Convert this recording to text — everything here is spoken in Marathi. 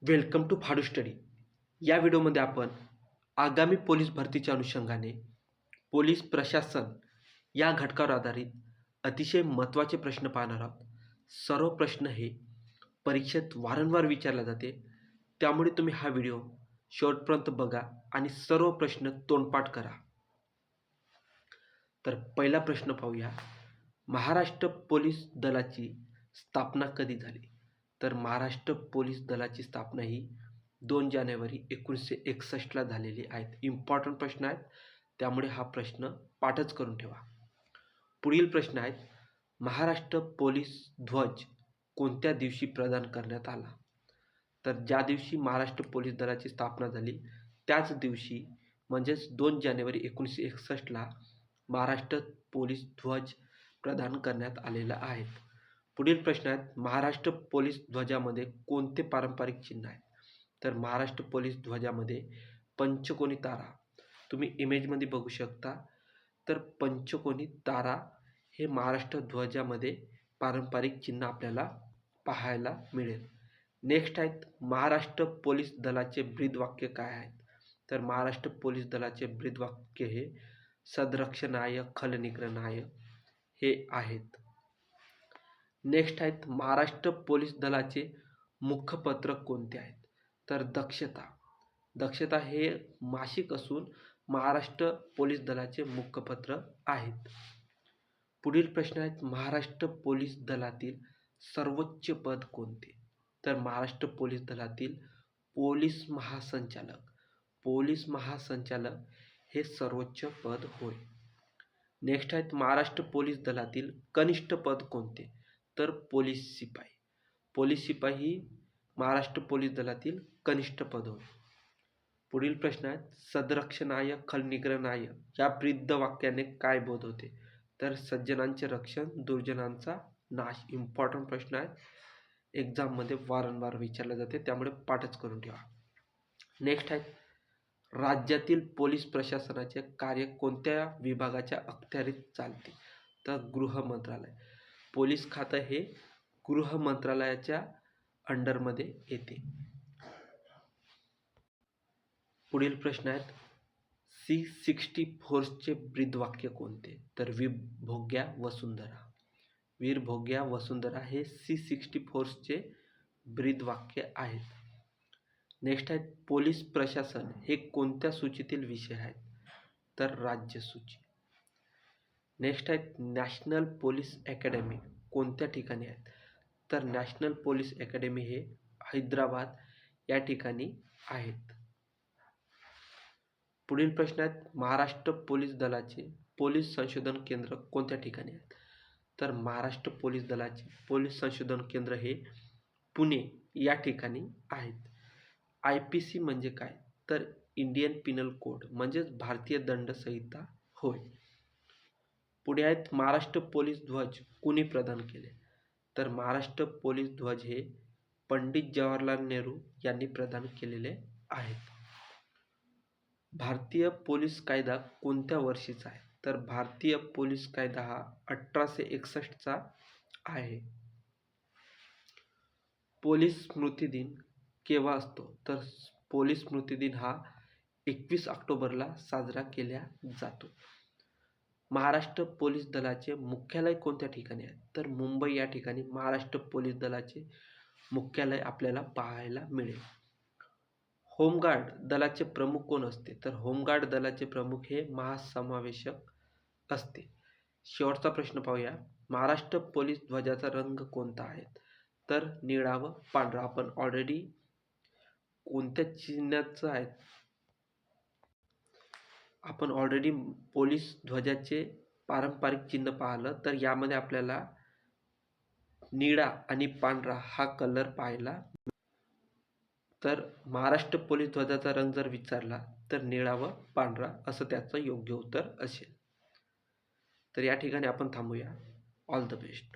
Welcome to फाडू study. या व्हिडिओमध्ये आपण आगामी पोलीस भरतीच्या अनुषंगाने पोलीस प्रशासन या घटकावर आधारित अतिशय महत्त्वाचे प्रश्न पाहणार आहोत. सर्व प्रश्न हे परीक्षेत वारंवार विचारले जाते, त्यामुळे तुम्ही हा व्हिडिओ शेवटपर्यंत बघा आणि सर्व प्रश्न तोंडपाठ करा. तर पहिला प्रश्न पाहूया. महाराष्ट्र पोलीस दलाची स्थापना कधी झाली? तर महाराष्ट्र पोलीस दलाची स्थापना ही 2 जानेवारी 1961ला झालेली आहेत. इम्पॉर्टंट प्रश्न आहेत, त्यामुळे हा प्रश्न पाठच करून ठेवा. पुढील प्रश्न आहेत. महाराष्ट्र पोलीस ध्वज कोणत्या दिवशी प्रदान करण्यात आला? तर ज्या दिवशी महाराष्ट्र पोलीस दलाची स्थापना झाली त्याच दिवशी म्हणजेच 2 जानेवारी 1961ला महाराष्ट्र पोलीस ध्वज प्रदान करण्यात आलेला आहे. पुढील प्रश्न आहेत. महाराष्ट्र पोलीस ध्वजामध्ये कोणते पारंपरिक चिन्ह आहेत? तर महाराष्ट्र पोलीस ध्वजामध्ये पंचकोनी तारा तुम्ही इमेजमध्ये बघू शकता. तर पंचकोनी तारा हे महाराष्ट्र ध्वजामध्ये पारंपरिक चिन्ह आपल्याला पाहायला मिळेल. नेक्स्ट आहेत. महाराष्ट्र पोलीस दलाचे ब्रीदवाक्य काय आहेत? तर महाराष्ट्र पोलीस दलाचे ब्रीदवाक्य हे सदरक्षणाय खलनिग्रहणाय हे आहेत. नेक्स्ट आहेत. महाराष्ट्र पोलीस दलाचे मुखपत्र कोणते आहेत? तर दक्षता हे मासिक असून महाराष्ट्र पोलीस दलाचे मुखपत्र आहेत. पुढील प्रश्न आहेत. महाराष्ट्र पोलीस दलातील सर्वोच्च पद कोणते? तर महाराष्ट्र पोलीस दलातील पोलीस महासंचालक हे सर्वोच्च पद होय. नेक्स्ट आहेत. महाराष्ट्र पोलीस दलातील कनिष्ठ पद कोणते? तर पोलीस शिपाई ही महाराष्ट्र पोलीस दलातील कनिष्ठ पद होय. पुढील प्रश्न आहेत. सदरक्षणाय खलनिग्रहणाय या ब्रीदवाक्याने काय बोध होते? तर सज्जनांचे रक्षण, दुर्जनांचा नाश. इम्पॉर्टंट प्रश्न आहे, एक्झाममध्ये वारंवार विचारले जाते, त्यामुळे पाठच करून ठेवा. नेक्स्ट आहे. राज्यातील पोलीस प्रशासनाचे कार्य कोणत्या विभागाच्या अखत्यारीत चालते? तर गृह मंत्रालय. पोलीस खातं हे गृह मंत्रालयाच्या अंडरमध्ये येते. पुढील प्रश्न आहेत. C-64चे ब्रीदवाक्य कोणते? तर वीर भोग्या वसुंधरा हे C-64चे ब्रीदवाक्य आहेत. नेक्स्ट आहेत. पोलीस प्रशासन हे कोणत्या सूचीतील विषय आहेत? तर राज्य सूची. नेक्स्ट आहेत. नॅशनल पोलीस अकॅडमी कोणत्या ठिकाणी आहेत? तर नॅशनल पोलीस अकॅडमी हे हैदराबाद या ठिकाणी आहेत. पुढील प्रश्न आहेत. महाराष्ट्र पोलीस दलाचे पोलीस संशोधन केंद्र कोणत्या ठिकाणी आहेत? तर महाराष्ट्र पोलीस दलाचे पोलीस संशोधन केंद्र हे पुणे या ठिकाणी आहेत. IPC म्हणजे काय? तर इंडियन पिनल कोड म्हणजेच भारतीय दंड संहिता होय. पुढे आहेत. महाराष्ट्र पोलीस ध्वज कुणी प्रदान केले? तर महाराष्ट्र पोलीस ध्वज हे पंडित जवाहरलाल नेहरू यांनी प्रदान केलेले आहेत. भारतीय पोलीस कायदा कोणत्या वर्षीचा आहे? तर भारतीय पोलीस कायदा हा 1861चा आहे. पोलीस स्मृती दिन केव्हा असतो? तर पोलीस स्मृती दिन हा 21 ऑक्टोबरला साजरा केला जातो. महाराष्ट्र पोलीस दलाचे मुख्यालय कोणत्या ठिकाणी आहे? तर मुंबई या ठिकाणी महाराष्ट्र पोलीस दलाचे मुख्यालय आपल्याला पाहायला मिळेल. होमगार्ड दलाचे प्रमुख कोण असते? तर होमगार्ड दलाचे प्रमुख हे महासमावेशक असते. शेवटचा प्रश्न पाहूया. महाराष्ट्र पोलीस ध्वजाचा रंग कोणता आहे? तर निळा व पांढरा. आपण ऑलरेडी कोणत्या चिन्हाचं आहे, आपण ऑलरेडी पोलीस ध्वजाचे पारंपरिक चिन्ह पाहिलं, तर यामध्ये आपल्याला निळा आणि पांढरा हा कलर पाहायला. तर महाराष्ट्र पोलीस ध्वजाचा रंग जर विचारला तर निळा व पांढरा असं त्याचं योग्य उत्तर असेल. तर या ठिकाणी आपण थांबूया. All the best.